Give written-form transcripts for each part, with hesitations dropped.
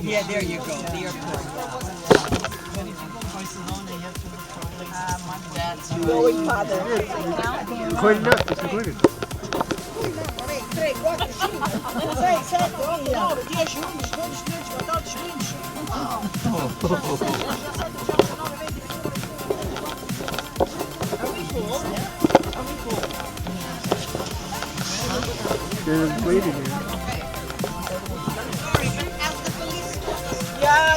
Yeah, there you go. The airport. Going father. Recording up, it's recorded. 3, 4, 5, 6, 7, 8, 9, 10, 11, 12, 13, 14, 15. They're waiting here. Yeah.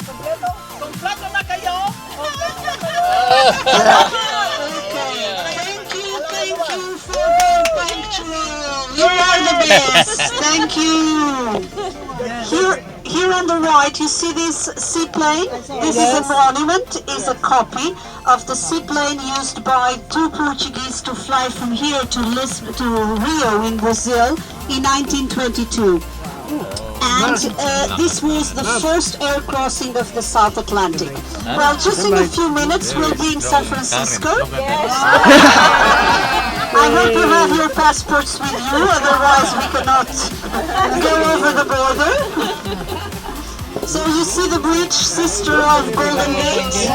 Completo? Completo na kayo? Completo na kayo? Thank you for being punctual. You are the best. Thank you. Here on the right, you see this seaplane. This is a monument. Is a copy of the seaplane used by two Portuguese to fly from here to Rio in Brazil in 1922. And this was the first air crossing of the South Atlantic. Well, just in a few minutes we'll be in San Francisco. I hope you have your passports with you, otherwise we cannot go over the border. So you see the bridge, sister of Golden Gate?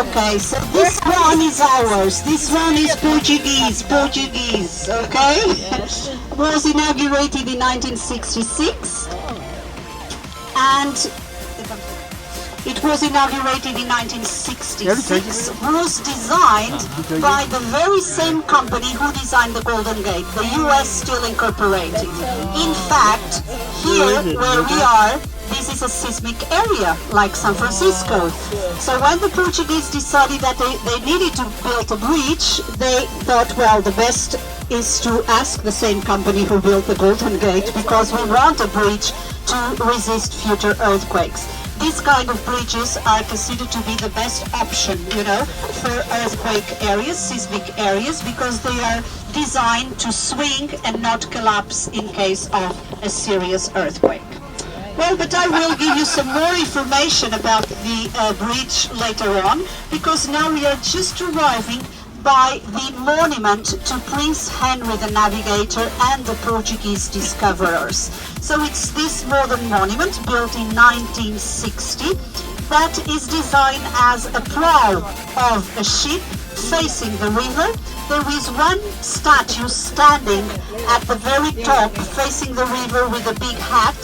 Okay, so this one is ours. This one is Portuguese, okay? Was inaugurated in 1966 and it was inaugurated in 1966, was designed by the very same company who designed the Golden Gate, the US Steel Incorporated. In fact, here where we are, this is a seismic area, like San Francisco. So when the Portuguese decided that they needed to build a bridge, they thought, well, the best is to ask the same company who built the Golden Gate, because we want a bridge to resist future earthquakes. These kind of bridges are considered to be the best option, for earthquake areas, seismic areas, because they are designed to swing and not collapse in case of a serious earthquake. Well, but I will give you some more information about the bridge later on, because now we are just arriving by the monument to Prince Henry the Navigator and the Portuguese discoverers. So it's this modern monument built in 1960 that is designed as a prow of a ship facing the river. There is one statue standing at the very top facing the river with a big hat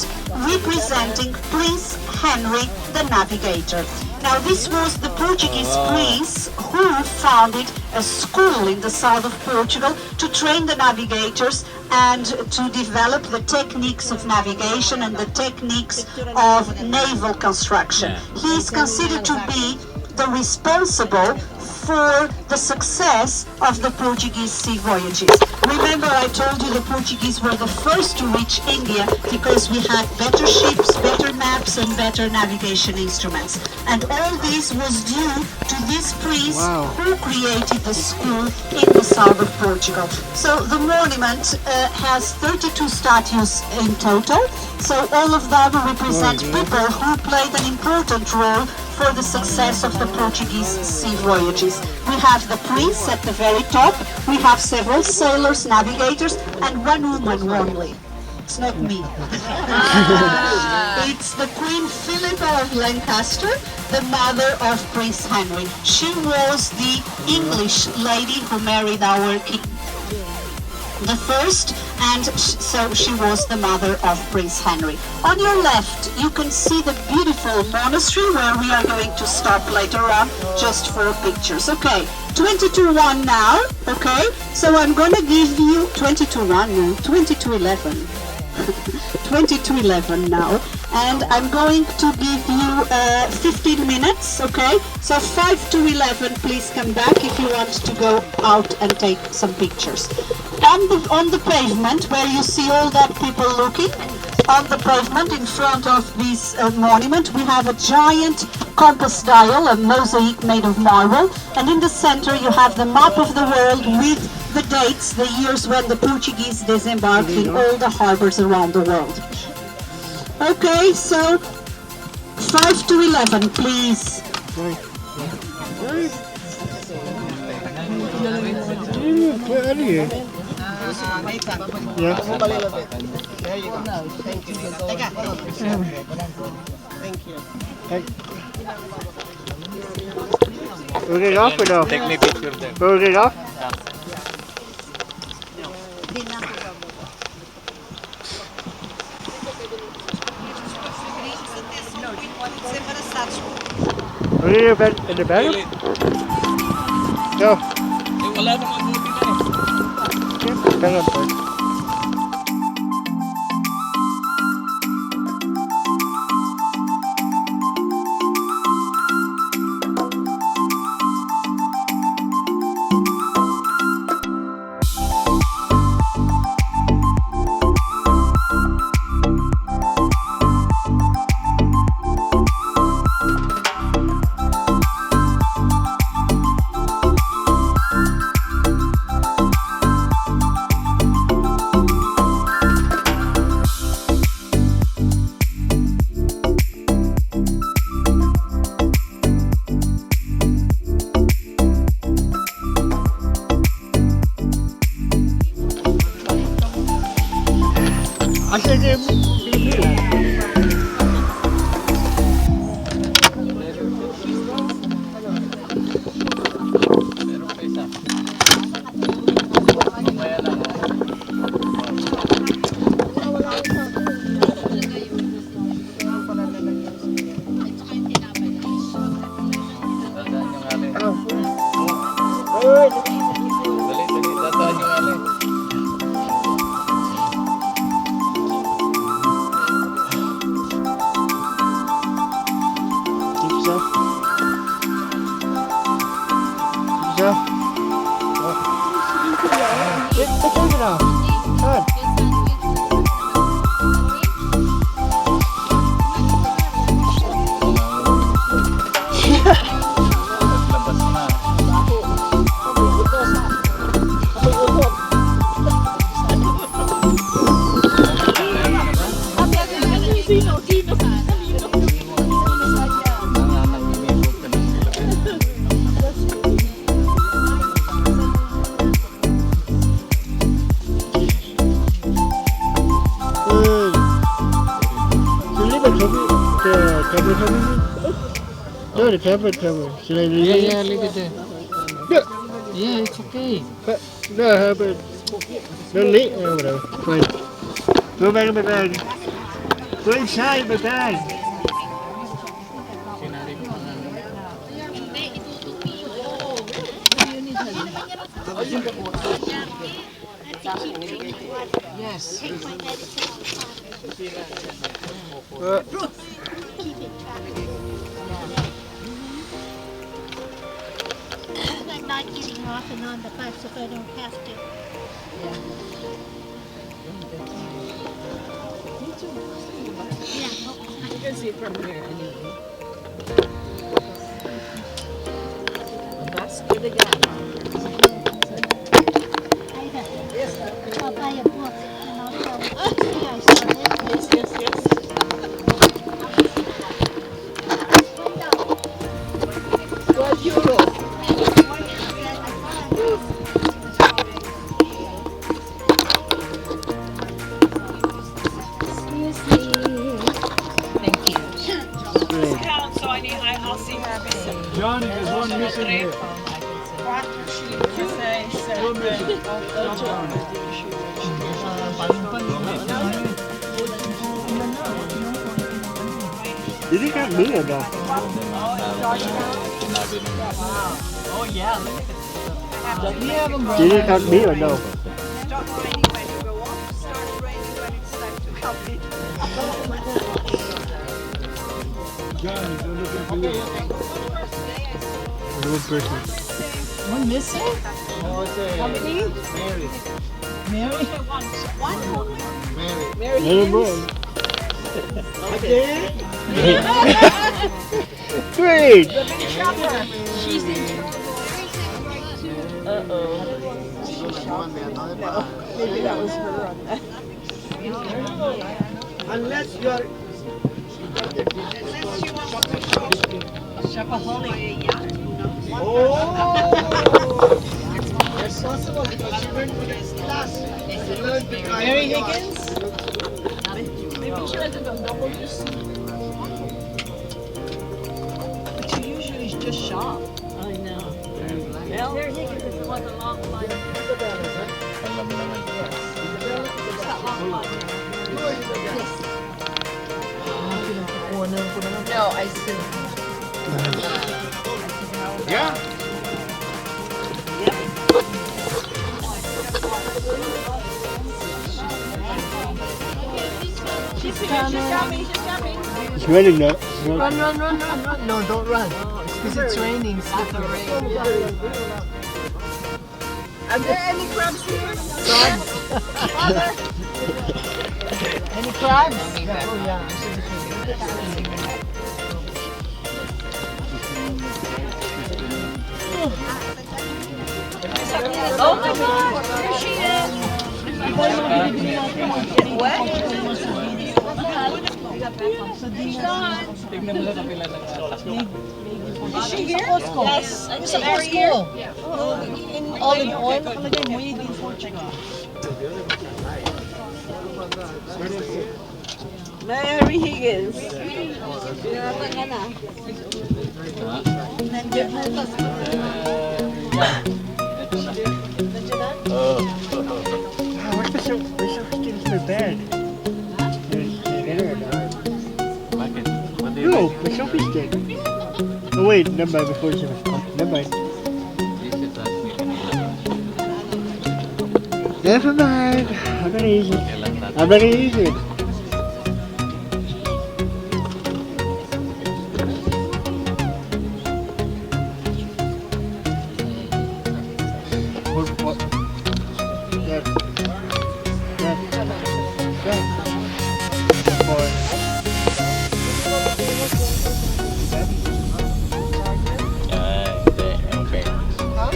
representing Prince Henry the Navigator. Now this was the Portuguese prince who founded a school in the south of Portugal to train the navigators and to develop the techniques of navigation and the techniques of naval construction. He is considered to be the responsible for the success of the Portuguese sea voyages. Remember, I told you the Portuguese were the first to reach India because we had better ships, better maps, and better navigation instruments. And all this was due to this prince who created the school in the south of Portugal. So the monument has 32 statues in total. So all of them represent people who played an important role for the success of the Portuguese sea voyages. We have the prince at the very top, we have several sailors, navigators, and one woman only. It's not me. It's the Queen Philippa of Lancaster, the mother of Prince Henry. She was the English lady who married our king the first, and so she was the mother of Prince Henry. On your left, you can see the beautiful monastery where we are going to stop later on just for pictures. Okay, 22:1 now, okay? So I'm going to give you 22:1 now, 22:11. 22:11 now, and I'm going to give you 15 minutes, okay? So 5 to 11, please come back if you want to go out and take some pictures. On the pavement, where you see all that people looking, on the pavement in front of this monument, we have a giant compass dial, a mosaic made of marble, and in the center you have the map of the world with the dates, the years when the Portuguese disembarked in all the harbors around the world. Okay, so 5 to 11, please. Get out of here. Nathan. Yeah. Move a little bit. There you go. Thank you. Teka. Thank you. Hey. Will it off or no? Take me picture there. Will it off? Will it in the bedroom? No. Eh, wala namang duty na eh. Hang on first. I said Meron pa isa. Mamaya lang. Dadaan yung alin. Dali, dadaan yung alin. keep yourself. Keep yourself. Take it off. Come on. Labas na. Nanginibog ka na sila. Hey. You leave it cover me? No, the cover. Should I leave it? Yeah, leave it there. Yeah. Yeah, it's okay. But, no, but don't leave. Oh, whatever. Fine. Go back in my bag. Go inside my bag. Sinari mo nga. Yes. I'm not getting off and on the bus if I don't have to. Yeah. You can see it from here anyway. That's good again. I'll buy a book and I'll tell you. I started. Yes. €12. Excuse me. Thank you. Count, so I'll see her. Johnny, there's one missing here. Did he got me or no? Sinabi nung Oh yeah. Did he got me or no? Stop raining when you go off. Start raining when it's time to come in. Johnny, go looking for you. One person. One missing? How many? Mary. Mary. Little boy. Again? Great. Maybe that was her on that. Unless you're Shopaholic. Oh! possible because she went with his class. Mary Higgins? But she usually is just sharp. I know. Well, Mary Higgins is the one the long line. No, I see. Yeah. She's coming. It's raining now. Run. No, don't run. Because it's raining. Stop the rain. Are there any crabs here? Any crabs? Oh, yeah. Oh my gosh, there she is. Is she here? Yes. I'm sa Costco. In olive oil, nakalagay made in Portugal. Mary Higgins. Where's the still in the bed? No, the selfie stick. Oh wait, never mind, before it's never mind. Never mind. I'm gonna use it. What? That.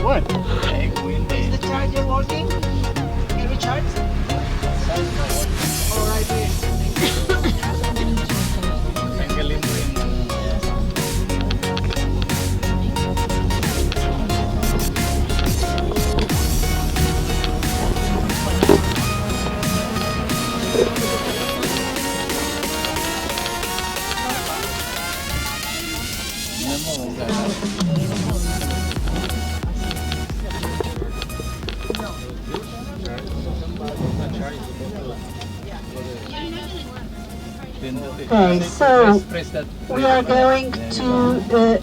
What? Is the charger working? Can we charge? All right, here. Okay, so we are going to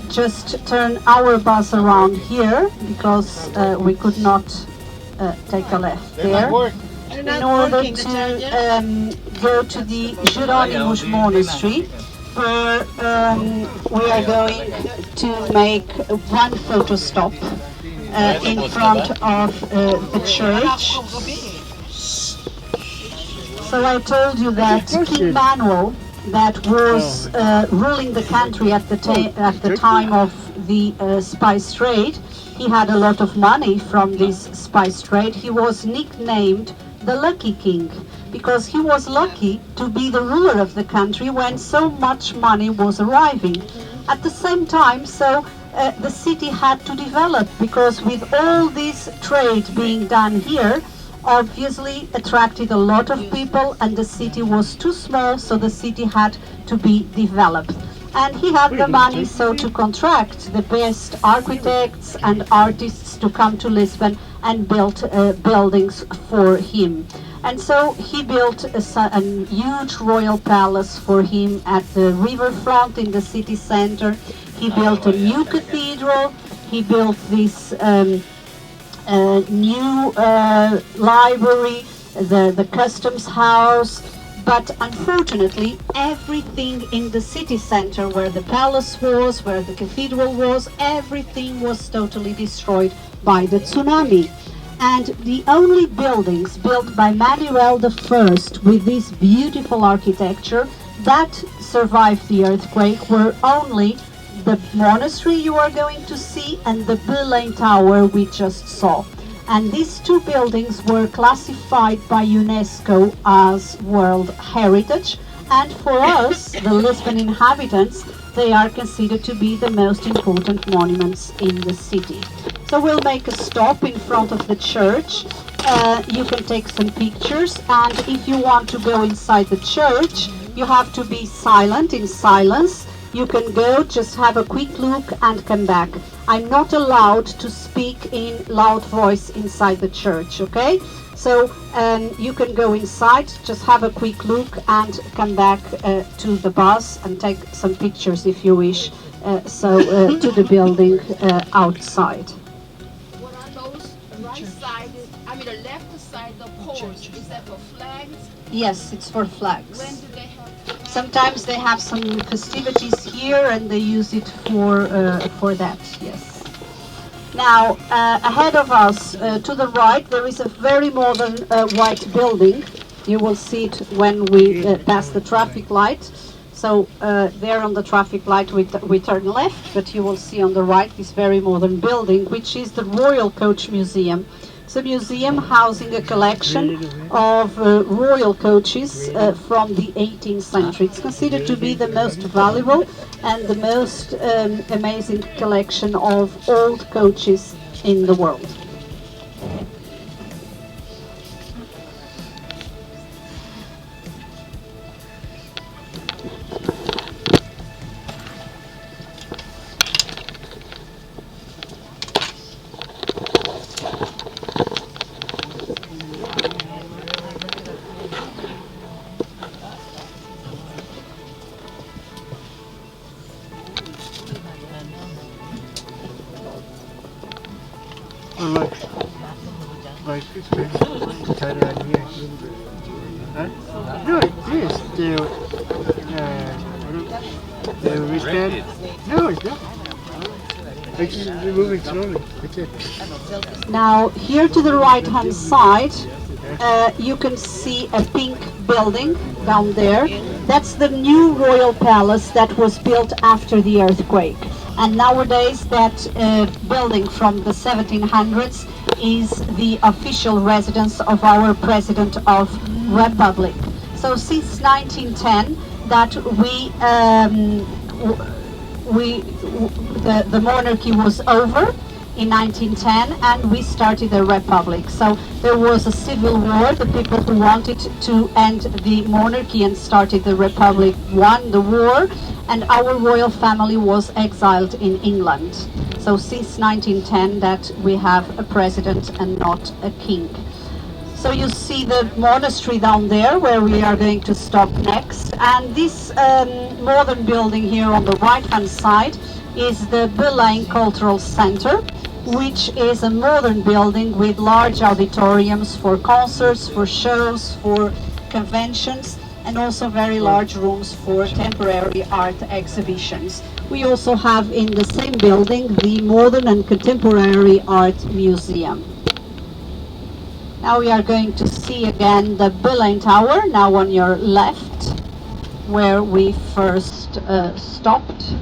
just turn our bus around here because we could not take a left there in order to go to the Jerónimos Monastery, where we are going to make one photo stop in front of the church. So I told you that King Manuel, that was ruling the country at the time of the spice trade, he had a lot of money from this spice trade. He was nicknamed the Lucky King because he was lucky to be the ruler of the country when so much money was arriving. At the same time, so the city had to develop because with all this trade being done here, obviously attracted a lot of people, and the city was too small, so the city had to be developed. And he had the money so to contract the best architects and artists to come to Lisbon and build buildings for him. And so he built a huge royal palace for him at the riverfront in the city center. He built a new cathedral. He built this new library, the customs house, but unfortunately everything in the city center where the palace was, where the cathedral was, everything was totally destroyed by the tsunami. And the only buildings built by Manuel I with this beautiful architecture that survived the earthquake were only the monastery you are going to see and the Belém Tower we just saw. And these two buildings were classified by UNESCO as World Heritage, and for us, the Lisbon inhabitants, they are considered to be the most important monuments in the city. So we'll make a stop in front of the church. You can take some pictures, and if you want to go inside the church, you have to be silent, in silence. You can go, just have a quick look and come back. I'm not allowed to speak in loud voice inside the church, okay? So you can go inside, just have a quick look and come back to the bus and take some pictures if you wish, to the building outside. What are those right side, I mean the left side, the poles, is that for flags? Yes, it's for flags. When do they have? Sometimes they have some festivities here and they use it for that, yes. Now, ahead of us, to the right, there is a very modern white building. You will see it when we pass the traffic light. So there on the traffic light we turn left, but you will see on the right this very modern building, which is the Royal Coach Museum. It's a museum housing a collection of royal coaches from the 18th century. It's considered to be the most valuable and the most amazing collection of old coaches in the world. Like this thing, tie it around here. Huh? No, it is still, the wristband. No, it's not. It's just moving slowly. That's it. Now, here to the right-hand side, you can see a pink building down there. That's the new royal palace that was built after the earthquake. And nowadays that building from the 1700s is the official residence of our President of Republic. So since 1910 that the monarchy was over in 1910 and we started a republic. So there was a civil war. The people who wanted to end the monarchy and started the republic won the war, and our royal family was exiled in England. So since 1910 that we have a president and not a king. So you see the monastery down there where we are going to stop next, and this modern building here on the right hand side is the Belém Cultural Center, which is a modern building with large auditoriums for concerts, for shows, for conventions, and also very large rooms for temporary art exhibitions. We also have in the same building the Modern and Contemporary Art Museum. Now we are going to see again the Belém Tower, now on your left, where we first stopped.